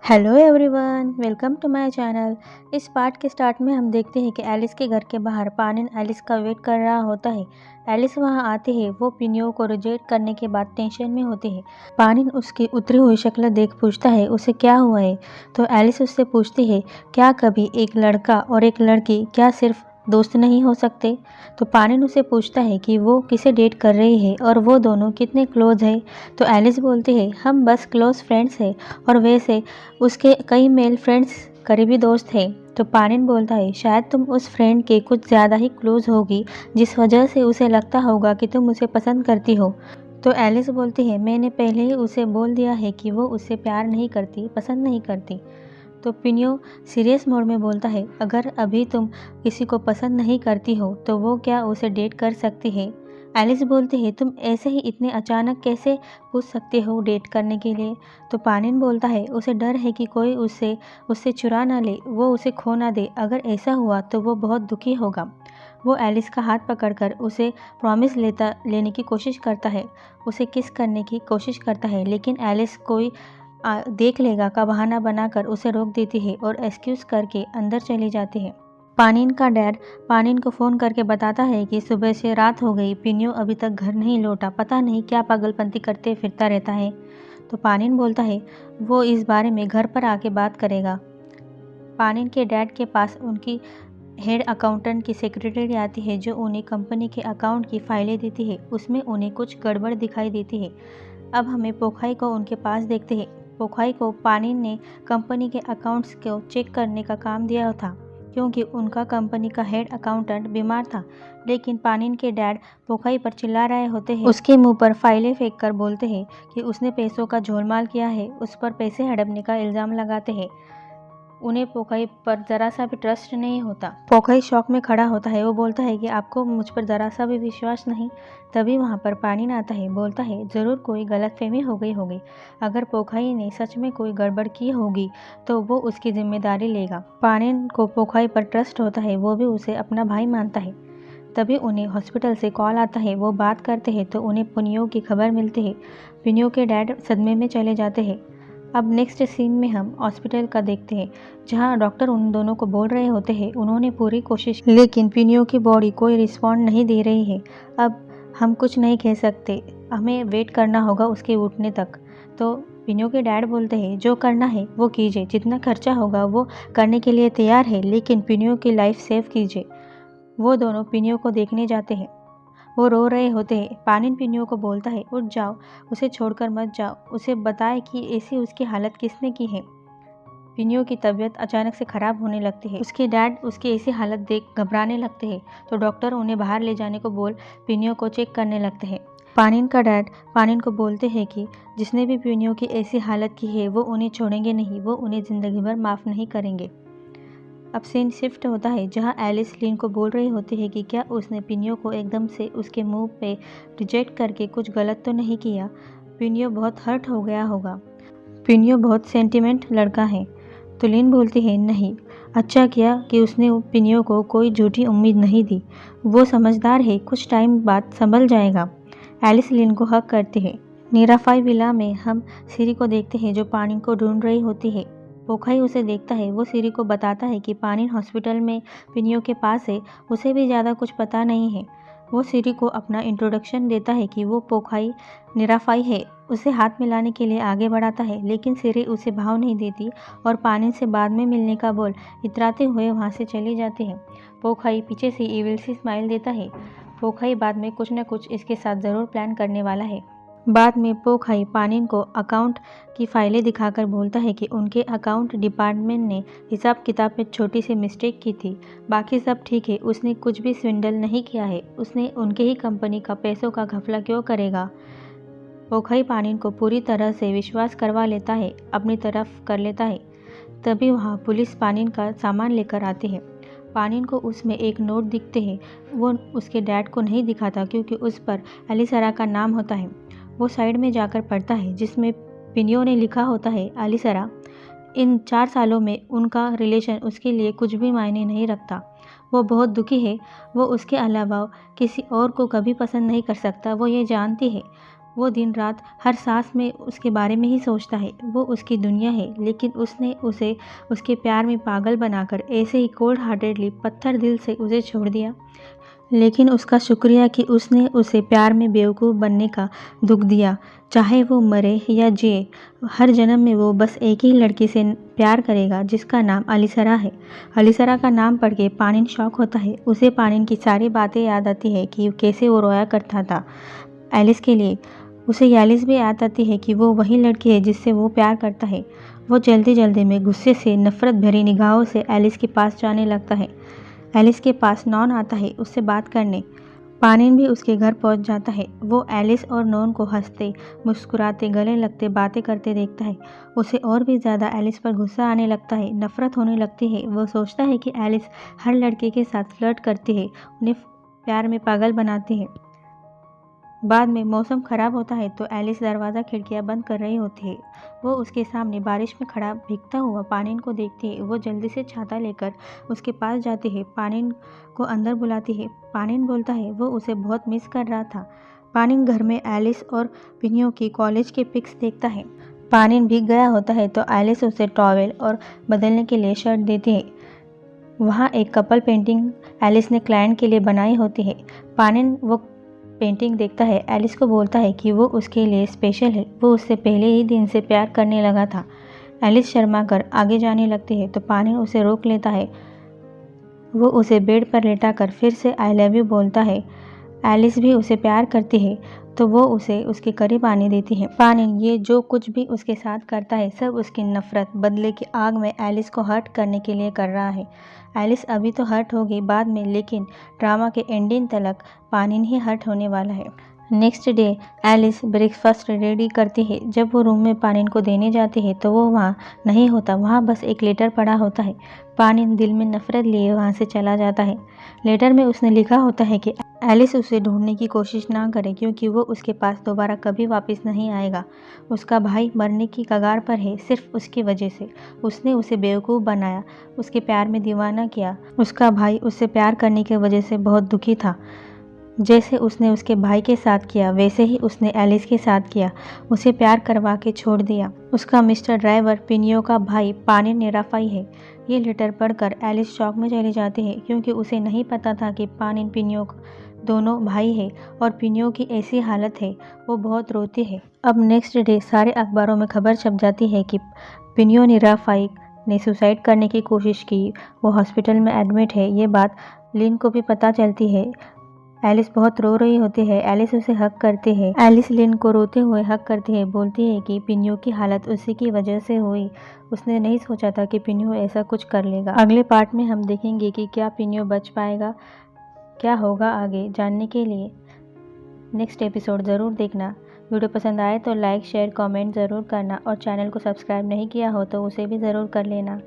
Hello everyone, welcome to my channel. इस part के start में हम देखते हैं कि एलिस के घर के बाहर पानिन एलिस का वेट कर रहा होता है। एलिस वहां आती है। वो पिनियो को रिजेक्ट करने के बाद टेंशन में होती है। पानिन उसकी उतरी हुई शक्ल देख पूछता है उसे क्या हुआ है। तो एलिस उससे पूछती है, क्या कभी एक लड़का और एक लड़की क्या सिर्फ दोस्त नहीं हो सकते। तो पानिन उसे पूछता है कि वो किसे डेट कर रही है और वो दोनों कितने क्लोज है। तो एलिस बोलती है, हम बस क्लोज फ्रेंड्स हैं और वैसे उसके कई मेल फ्रेंड्स करीबी दोस्त हैं। तो पानिन बोलता है, शायद तुम उस फ्रेंड के कुछ ज़्यादा ही क्लोज होगी जिस वजह से उसे लगता होगा कि तुम उसे पसंद करती हो। तो एलिस बोलती है, मैंने पहले ही उसे बोल दिया है कि वो उससे प्यार नहीं करती, पसंद नहीं करती। तो पिनियो सीरियस मोड में बोलता है, अगर अभी तुम किसी को पसंद नहीं करती हो तो वो क्या उसे डेट कर सकती है। एलिस बोलती है, तुम ऐसे ही इतने अचानक कैसे पूछ सकते हो डेट करने के लिए। तो पानिन बोलता है, उसे डर है कि कोई उससे चुरा ना ले, वो उसे खो ना दे। अगर ऐसा हुआ तो वो बहुत दुखी होगा। वो एलिस का हाथ पकड़कर उसे प्रॉमिस लेने की कोशिश करता है, उसे किस करने की कोशिश करता है, लेकिन एलिस कोई देख लेगा का बहाना बनाकर उसे रोक देती है और एक्सक्यूज करके अंदर चली जाती है। पानिन का डैड पानिन को फ़ोन करके बताता है कि सुबह से रात हो गई, पिनियो अभी तक घर नहीं लौटा, पता नहीं क्या पागलपंती करते फिरता रहता है। तो पानिन बोलता है वो इस बारे में घर पर आके बात करेगा। पानिन के डैड के पास उनकी हेड अकाउंटेंट की सेक्रेटरी आती है जो उन्हें कंपनी के अकाउंट की फाइलें देती है। उसमें उन्हें कुछ गड़बड़ दिखाई देती है। अब हमें पोखाई को उनके पास देखते हैं। पोखाई को पानिन ने कंपनी के अकाउंट्स को चेक करने का काम दिया था क्योंकि उनका कंपनी का हेड अकाउंटेंट बीमार था। लेकिन पानिन के डैड पोखाई पर चिल्ला रहे होते हैं, उसके मुंह पर फाइलें फेंक कर बोलते हैं कि उसने पैसों का झोलमाल किया है, उस पर पैसे हड़पने का इल्ज़ाम लगाते हैं। उन्हें पोखाई पर ज़रा सा भी ट्रस्ट नहीं होता। पोखाई शॉक में खड़ा होता है। वो बोलता है कि आपको मुझ पर ज़रा सा भी विश्वास नहीं। तभी वहाँ पर पानिन आता है। बोलता है, ज़रूर कोई गलतफहमी हो गई होगी। अगर पोखाई ने सच में कोई गड़बड़ की होगी तो वो उसकी जिम्मेदारी लेगा। पानिन को पोखाई पर ट्रस्ट होता है। वो भी उसे अपना भाई मानता है। तभी उन्हें हॉस्पिटल से कॉल आता है। वो बात करते हैं तो उन्हें पिनियो की खबर मिलती है। पिनियो के डैड सदमे में चले जाते हैं। अब नेक्स्ट सीन में हम हॉस्पिटल का देखते हैं जहां डॉक्टर उन दोनों को बोल रहे होते हैं उन्होंने पूरी कोशिश, लेकिन पिनियो की बॉडी कोई रिस्पॉन्ड नहीं दे रही है। अब हम कुछ नहीं कह सकते, हमें वेट करना होगा उसके उठने तक। तो पिनियो के डैड बोलते हैं, जो करना है वो कीजिए, जितना खर्चा होगा वो करने के लिए तैयार है, लेकिन पिनियो की लाइफ सेव कीजिए। वो दोनों पिनियो को देखने जाते हैं। वो रो रहे होते हैं। पानिन पिनियो को बोलता है, उठ जाओ, उसे छोड़कर मत जाओ, उसे बताए कि ऐसी उसकी हालत किसने की है। पिनियो की तबीयत अचानक से खराब होने लगती है। उसके डैड उसकी ऐसी हालत देख घबराने लगते हैं। तो डॉक्टर उन्हें बाहर ले जाने को बोल पिनियो को चेक करने लगते हैं। पानिन का डैड पानिन को बोलते हैं कि जिसने भी पिनियो की ऐसी हालत की है वो उन्हें छोड़ेंगे नहीं, वो उन्हें ज़िंदगी भर माफ़ नहीं करेंगे। अब सीन शिफ्ट होता है जहां एलिस लिन को बोल रही होती है कि क्या उसने पिनियो को एकदम से उसके मुंह पे रिजेक्ट करके कुछ गलत तो नहीं किया। पिनियो बहुत हर्ट हो गया होगा। पिनियो बहुत सेंटिमेंट लड़का है। तो लिन बोलती है, नहीं, अच्छा किया कि उसने पिनियो को कोई झूठी उम्मीद नहीं दी। वो समझदार है, कुछ टाइम बाद संभल जाएगा। एलिस लिन को हक करती है। नीराफाई विला में हम सिरी को देखते हैं जो पानी को ढूंढ रही होती है। पोखाई उसे देखता है। वो सिरी को बताता है कि पानिन हॉस्पिटल में पिनियो के पास है, उसे भी ज़्यादा कुछ पता नहीं है। वो सिरी को अपना इंट्रोडक्शन देता है कि वो पोखाई निराफाई है। उसे हाथ मिलाने के लिए आगे बढ़ाता है, लेकिन सिरी उसे भाव नहीं देती और पानिन से बाद में मिलने का बोल इतराते हुए वहाँ से चली जाती है। पोखाई पीछे से इविल सी स्माइल देता है। पोखाई बाद में कुछ न कुछ इसके साथ ज़रूर प्लान करने वाला है। बाद में पोखाई पानिन को अकाउंट की फाइलें दिखाकर बोलता है कि उनके अकाउंट डिपार्टमेंट ने हिसाब किताब में छोटी सी मिस्टेक की थी, बाकी सब ठीक है, उसने कुछ भी स्विंडल नहीं किया है, उसने उनके ही कंपनी का पैसों का घपला क्यों करेगा। पोखाई पानिन को पूरी तरह से विश्वास करवा लेता है, अपनी तरफ कर लेता है। तभी वहाँ पुलिस पानिन का सामान लेकर आती है। पानिन को उसमें एक नोट दिखते हैं। वो उसके डैड को नहीं दिखाता क्योंकि उस पर एलिसरा का नाम होता है। वो साइड में जाकर पढ़ता है जिसमें पिनियो ने लिखा होता है, एलिसरा, इन 4 सालों में उनका रिलेशन उसके लिए कुछ भी मायने नहीं रखता। वो बहुत दुखी है। वो उसके अलावा किसी और को कभी पसंद नहीं कर सकता, वो ये जानती है। वो दिन रात हर सांस में उसके बारे में ही सोचता है। वो उसकी दुनिया है, लेकिन उसने उसे उसके प्यार में पागल बनाकर ऐसे ही कोल्ड हार्टेडली पत्थर दिल से उसे छोड़ दिया। लेकिन उसका शुक्रिया कि उसने उसे प्यार में बेवकूफ़ बनने का दुख दिया। चाहे वो मरे या जिए, हर जन्म में वो बस एक ही लड़की से प्यार करेगा, जिसका नाम अलीसरा है। अलीसरा का नाम पढ़ के पानिन शॉक होता है। उसे पानिन की सारी बातें याद आती है कि कैसे वो रोया करता था एलिस के लिए। उसे एलिस भी याद आती है कि वो वही लड़की है जिससे वो प्यार करता है। वो जल्दी जल्दी में गुस्से से नफ़रत भरी निगाहों से एलिस के पास जाने लगता है। एलिस के पास नॉन आता है उससे बात करने। पानिन भी उसके घर पहुंच जाता है। वो एलिस और नॉन को हंसते, मुस्कुराते, गले लगते, बातें करते देखता है। उसे और भी ज़्यादा एलिस पर गुस्सा आने लगता है, नफ़रत होने लगती है। वो सोचता है कि एलिस हर लड़के के साथ फ्लर्ट करती है, उन्हें प्यार में पागल बनाती है। बाद में मौसम ख़राब होता है तो एलिस दरवाज़ा खिड़कियाँ बंद कर रही होती है। वो उसके सामने बारिश में खड़ा भीगता हुआ पानिन को देखती है। वो जल्दी से छाता लेकर उसके पास जाती है, पानिन को अंदर बुलाती है। पानिन बोलता है वो उसे बहुत मिस कर रहा था। पानिन घर में एलिस और पिनियो की कॉलेज के पिक्स देखता है। पानिन भीग गया होता है तो एलिस उसे टॉवेल और बदलने के लिए शर्ट देती है। वहाँ एक कपल पेंटिंग एलिस ने क्लाइंट के लिए बनाई होती है। पानिन वो पेंटिंग देखता है। एलिस को बोलता है कि वो उसके लिए स्पेशल है। वो उससे पहले ही दिन से प्यार करने लगा था। एलिस शर्मा कर आगे जाने लगती है तो पानिन उसे रोक लेता है। वो उसे बेड पर लेटाकर फिर से आई लव यू बोलता है। एलिस भी उसे प्यार करती है तो वो उसे उसके करीब आने देती है। पानिन ये जो कुछ भी उसके साथ करता है सब उसकी नफ़रत बदले की आग में एलिस को हर्ट करने के लिए कर रहा है। एलिस अभी तो हर्ट होगी बाद में, लेकिन ड्रामा के एंडिंग तक पानिन ही हर्ट होने वाला है। Next day Alice breakfast ready करती है। जब वो रूम में पानिन को देने जाती है तो वो वहाँ नहीं होता। वहाँ बस एक लेटर पड़ा होता है। पानिन दिल में नफ़रत लिए वहाँ से चला जाता है। लेटर में उसने लिखा होता है कि एलिस उसे ढूंढने की कोशिश ना करे, क्योंकि वो उसके पास दोबारा कभी वापस नहीं आएगा। उसका भाई मरने की कगार पर है सिर्फ उसकी वजह से। उसने उसे बेवकूफ़ बनाया, उसके प्यार में दीवाना किया। उसका भाई उससे प्यार करने की वजह से बहुत दुखी था। जैसे उसने उसके भाई के साथ किया वैसे ही उसने एलिस के साथ किया, उसे प्यार करवा के छोड़ दिया। उसका मिस्टर ड्राइवर पिनियो का भाई पानिन निराफाई है। ये लेटर पढ़कर एलिस शॉक में चली जाती है, क्योंकि उसे नहीं पता था कि पानिन पिनियो दोनों भाई है और पिनियो की ऐसी हालत है। वो बहुत रोती है। अब नेक्स्ट डे सारे अखबारों में खबर छप जाती है कि पिनियो निराफाई ने सुसाइड करने की कोशिश की, वो हॉस्पिटल में एडमिट है। ये बात लिन को भी पता चलती है। एलिस बहुत रो रही होती है। एलिस उसे हक करती है। एलिस लिन को रोते हुए हक करती है, बोलती है कि पिनियो की हालत उसी की वजह से हुई। उसने नहीं सोचा था कि पिनियो ऐसा कुछ कर लेगा। अगले पार्ट में हम देखेंगे कि क्या पिनियो बच पाएगा, क्या होगा आगे। जानने के लिए नेक्स्ट एपिसोड ज़रूर देखना। वीडियो पसंद आए तो लाइक शेयर कमेंट ज़रूर करना और चैनल को सब्सक्राइब नहीं किया हो तो उसे भी ज़रूर कर लेना।